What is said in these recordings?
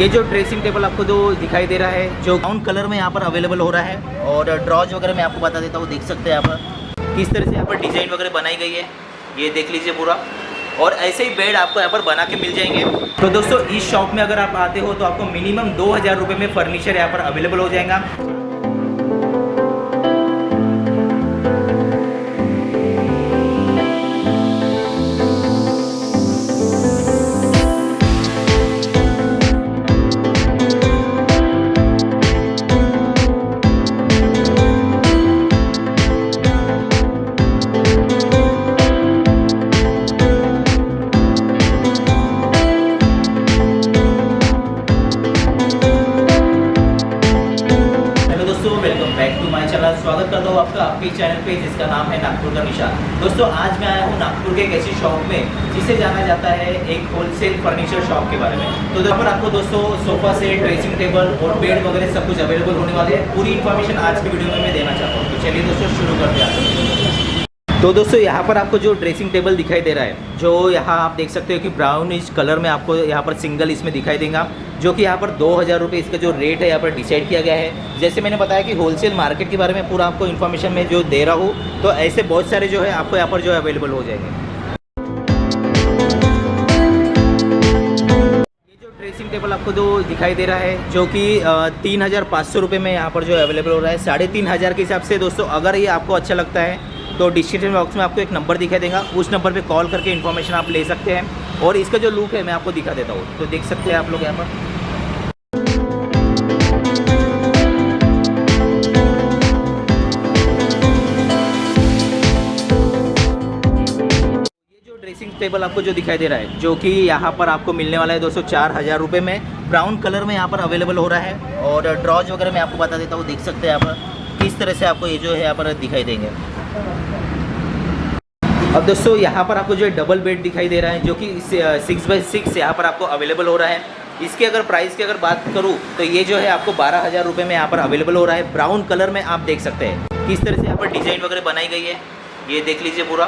ये जो dressing table आपको जो दिखाई दे रहा है, जो ब्राउन कलर में यहाँ पर अवेलेबल हो रहा है, और ड्रॉज वगैरह मैं आपको बता देता हूँ। देख सकते हैं यहाँ पर किस तरह से यहाँ पर डिज़ाइन वगैरह बनाई गई है, ये देख लीजिए पूरा। और ऐसे ही बेड आपको यहाँ पर बना के मिल जाएंगे। तो दोस्तों इस शॉप में अगर आप आते हो तो आपको मिनिमम 2000 रुपये में फर्नीचर यहाँ पर अवेलेबल हो जाएगा। Welcome back to my channel. स्वागत करता हूँ आपका आपके चैनल पे जिसका नाम है नागपुर का निशान। दोस्तों आज मैं आया हूँ नागपुर के एक ऐसी शॉप में जिसे जाना जाता है एक होलसेल फर्नीचर शॉप के बारे में। तो यहाँ पर आपको दोस्तों सोफा सेट, ड्रेसिंग टेबल और बेड वगैरह सब कुछ अवेलेबल होने वाले हैं। पूरी इन्फॉर्मेशन आज की वीडियो में मैं देना चाहता हूँ। तो चलिए दोस्तों शुरू करते हैं। तो दोस्तों यहाँ पर आपको जो ड्रेसिंग टेबल दिखाई दे रहा है, जो यहाँ आप देख सकते हो कि ब्राउनिश कलर में आपको यहाँ पर सिंगल इसमें दिखाई देगा, जो कि यहाँ पर 2000 रुपये इसका जो रेट है यहाँ पर डिसाइड किया गया है। जैसे मैंने बताया कि होलसेल मार्केट के बारे में पूरा आपको इन्फॉर्मेशन में जो दे रहा हूँ, तो ऐसे बहुत सारे जो है आपको यहाँ पर जो है अवेलेबल हो जाएंगे। ये जो ड्रेसिंग टेबल आपको जो दिखाई दे रहा है, जो कि 3500 रुपये में यहाँ पर जो अवेलेबल हो रहा है। 3500 के हिसाब से दोस्तों अगर ये आपको अच्छा लगता है तो डिस्क्रिप्शन बॉक्स में आपको एक नंबर दिखाई देगा, उस नंबर पे कॉल करके इन्फॉर्मेशन आप ले सकते हैं। और इसका जो लुक है मैं आपको दिखा देता हूँ। तो देख सकते हैं आप लोग यहाँ पर ये जो ड्रेसिंग टेबल आपको जो दिखाई दे रहा है, जो कि यहाँ पर आपको मिलने वाला है दोस्तों 4000 रुपये में। ब्राउन कलर में यहाँ पर अवेलेबल हो रहा है। और ड्रॉज वगैरह मैं आपको बता देता हूँ। देख सकते हैं यहाँ पर किस तरह से आपको ये जो है यहाँ पर दिखाई देंगे। अब दोस्तों यहाँ पर आपको जो है डबल बेड दिखाई दे रहा है, जो कि 6x6 यहाँ पर आपको अवेलेबल हो रहा है। इसके अगर प्राइस की अगर बात करूँ तो ये जो है आपको 12000 रुपये में यहाँ पर अवेलेबल हो रहा है। ब्राउन कलर में आप देख सकते हैं किस तरह से यहाँ पर डिज़ाइन वगैरह बनाई गई है, ये देख लीजिए पूरा।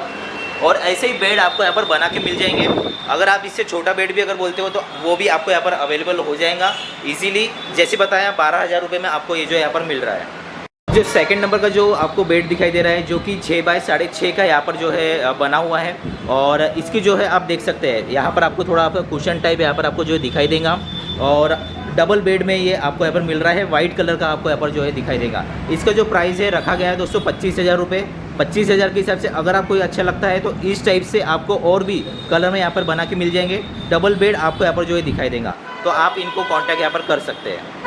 और ऐसे ही बेड आपको यहाँ पर बना के मिल जाएंगे। अगर आप इससे छोटा बेड भी अगर बोलते हो तो वो भी आपको यहाँ पर अवेलेबल हो जाएगा ईजीली। जैसे बताया 12000 रुपये में आपको ये जो यहाँ पर मिल रहा है। जो सेकंड नंबर का जो आपको बेड दिखाई दे रहा है, जो कि 6x6.5 का यहाँ पर जो है बना हुआ है। और इसकी जो है आप देख सकते हैं यहाँ पर आपको थोड़ा आपका कुशन टाइप यहाँ पर आपको जो दिखाई देगा। और डबल बेड में ये आपको यहाँ पर मिल रहा है, वाइट कलर का आपको यहाँ पर जो है दिखाई देगा। इसका जो प्राइस है रखा गया है दोस्तों 25000 रुपये। 25000 के हिसाब से अगर आपको अच्छा लगता है तो इस टाइप से आपको और भी कलर में यहाँ पर बना के मिल जाएंगे। डबल बेड आपको यहाँ पर जो है दिखाई देगा, तो आप इनको कॉन्टैक्ट यहाँ पर कर सकते हैं।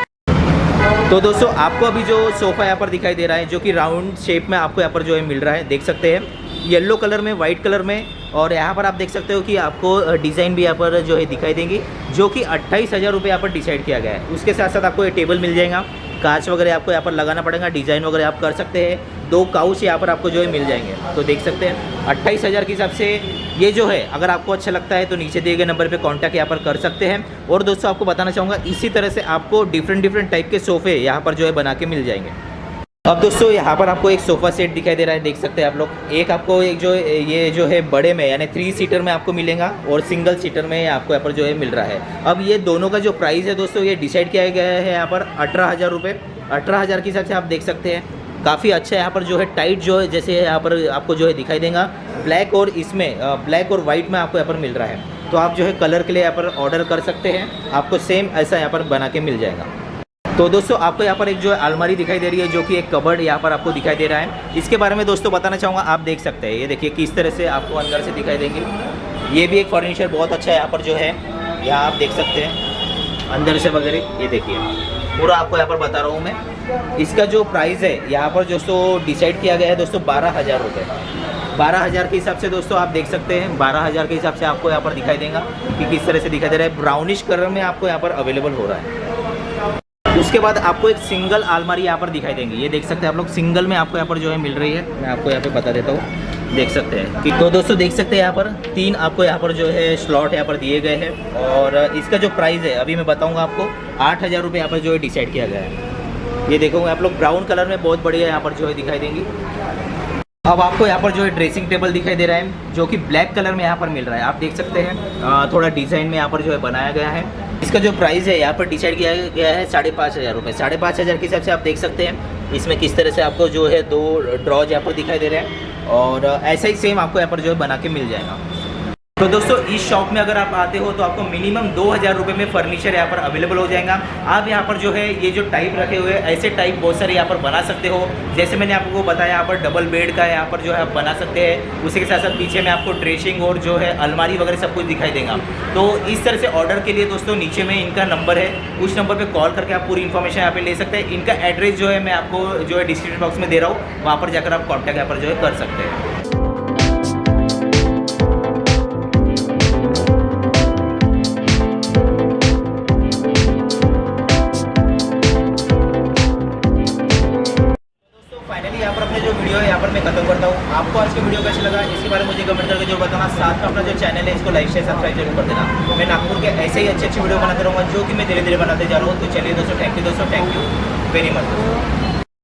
तो दोस्तों आपको अभी जो सोफ़ा यहाँ पर दिखाई दे रहा है, जो कि राउंड शेप में आपको यहाँ पर जो है मिल रहा है, देख सकते हैं येलो कलर में, वाइट कलर में। और यहाँ पर आप देख सकते हो कि आपको डिज़ाइन भी यहाँ पर जो है दिखाई देंगी, जो कि 28000 रुपये यहाँ पर डिसाइड किया गया है। उसके साथ साथ आपको ये टेबल मिल जाएगा, कांच वगैरह आपको यहाँ पर लगाना पड़ेगा, डिज़ाइन वगैरह आप कर सकते हैं। 2 काउच यहाँ पर आपको जो है मिल जाएंगे। तो देख सकते हैं 28000 के हिसाब से ये जो है अगर आपको अच्छा लगता है तो नीचे दिए गए नंबर पे कांटेक्ट यहाँ पर कर सकते हैं। और दोस्तों आपको बताना चाहूँगा इसी तरह से आपको डिफरेंट टाइप के सोफ़े यहाँ पर जो है बना के मिल जाएंगे। अब दोस्तों यहाँ पर आपको एक सोफ़ा सेट दिखाई दे रहा है, देख सकते हैं आप लोग। एक आपको एक जो ये जो है बड़े में यानी 3 सीटर में आपको मिलेगा, और सिंगल सीटर में आपको यहाँ पर जो है मिल रहा है। अब ये दोनों का जो प्राइस है दोस्तों ये डिसाइड किया गया है यहाँ पर 18000 रुपये। 18000 के हिसाब से आप देख सकते हैं काफ़ी अच्छा है। यहाँ पर जो है टाइट जो है जैसे यहाँ पर आपको जो है दिखाई देगा, ब्लैक और इसमें ब्लैक और वाइट में आपको यहाँ पर मिल रहा है। तो आप जो है कलर के लिए यहाँ पर ऑर्डर कर सकते हैं, आपको सेम ऐसा यहाँ पर बना के मिल जाएगा। तो दोस्तों आपको यहाँ पर एक जो है अलमारी दिखाई दे रही है, जो कि एक कबर्ड यहाँ पर आपको दिखाई दे रहा है। इसके बारे में दोस्तों बताना चाहूँगा, आप देख सकते हैं ये देखिए किस तरह से आपको अंदर से दिखाई देंगे। ये भी एक फर्नीचर बहुत अच्छा है यहाँ पर जो है, यहाँ आप देख सकते हैं अंदर से वगैरह। ये देखिए पूरा आपको यहाँ पर बता रहा हूँ मैं। इसका जो प्राइस है यहाँ पर दोस्तों डिसाइड किया गया है दोस्तों 12000 रुपये। 12000 के हिसाब से दोस्तों आप देख सकते हैं 12000 के हिसाब से आपको यहाँ पर दिखाई देगा कि किस तरह से दिखाई दे रहा है। ब्राउनिश कलर में आपको यहाँ पर अवेलेबल हो रहा है। उसके बाद आपको एक सिंगल अलमारी यहाँ पर दिखाई देंगी, ये देख सकते हैं आप लोग। सिंगल में आपको यहाँ पर जो है मिल रही है, मैं आपको यहाँ पे बता देता हूँ। देख सकते हैं कि तो दोस्तों देख सकते हैं यहाँ पर 3 आपको यहाँ पर जो है स्लॉट यहाँ पर दिए गए हैं। और इसका जो प्राइस है अभी मैं बताऊँगा आपको, 8000 रुपये यहाँ पर जो है डिसाइड किया गया है। ये देखोगे आप लोग ब्राउन कलर में बहुत बढ़िया यहाँ पर जो है दिखाई देंगी। अब आपको यहाँ पर जो है ड्रेसिंग टेबल दिखाई दे रहा है, जो कि ब्लैक कलर में यहाँ पर मिल रहा है। आप देख सकते हैं थोड़ा डिज़ाइन में यहाँ पर जो है बनाया गया है। इसका जो प्राइस है यहाँ पर डिसाइड किया गया है 5,500 रुपये। 5,500 के हिसाब से आप देख सकते हैं इसमें किस तरह से आपको जो है 2 ड्रॉज यहाँ पर दिखाई दे रहे हैं और ऐसा ही सेम आपको यहाँ पर जो है बना के मिल जाएगा। तो दोस्तों इस शॉप में अगर आप आते हो तो आपको मिनिमम 2,000 रुपये में फर्नीचर यहाँ पर अवेलेबल हो जाएगा। आप यहाँ पर जो है ये जो टाइप रखे हुए ऐसे टाइप बहुत सारे यहाँ पर बना सकते हो। जैसे मैंने आपको बताया यहाँ पर डबल बेड का यहाँ पर जो है आप बना सकते हैं। उसी के साथ साथ पीछे में आपको ड्रेसिंग और जो है अलमारी वगैरह सब कुछ दिखाई देगा। तो इस तरह से ऑर्डर के लिए दोस्तों नीचे में इनका नंबर है, उस नंबर पर कॉल करके आप पूरी इन्फॉर्मेशन यहाँ पर ले सकते हैं। इनका एड्रेस जो है मैं आपको जो है डिस्क्रिप्शन बॉक्स में दे रहा हूँ, वहाँ पर जाकर आप कॉन्टैक्ट यहाँ पर जो है कर सकते हैं। यहाँ पर अपने जो वीडियो है यहाँ पर मैं खत्म करता हूँ। आपको आज का वीडियो कैसा लगा इसके बारे में मुझे कमेंट करके जो बताना। साथ में अपना जो चैनल है इसको लाइक शेयर सब्सक्राइब जरूर कर देना। मैं नागपुर के ऐसे ही अच्छे वीडियो बनाते रहूँगा जो कि मैं धीरे धीरे बनाते जा रहा हूँ। तो चलिए दोस्तों, थैंक यू वेरी मच।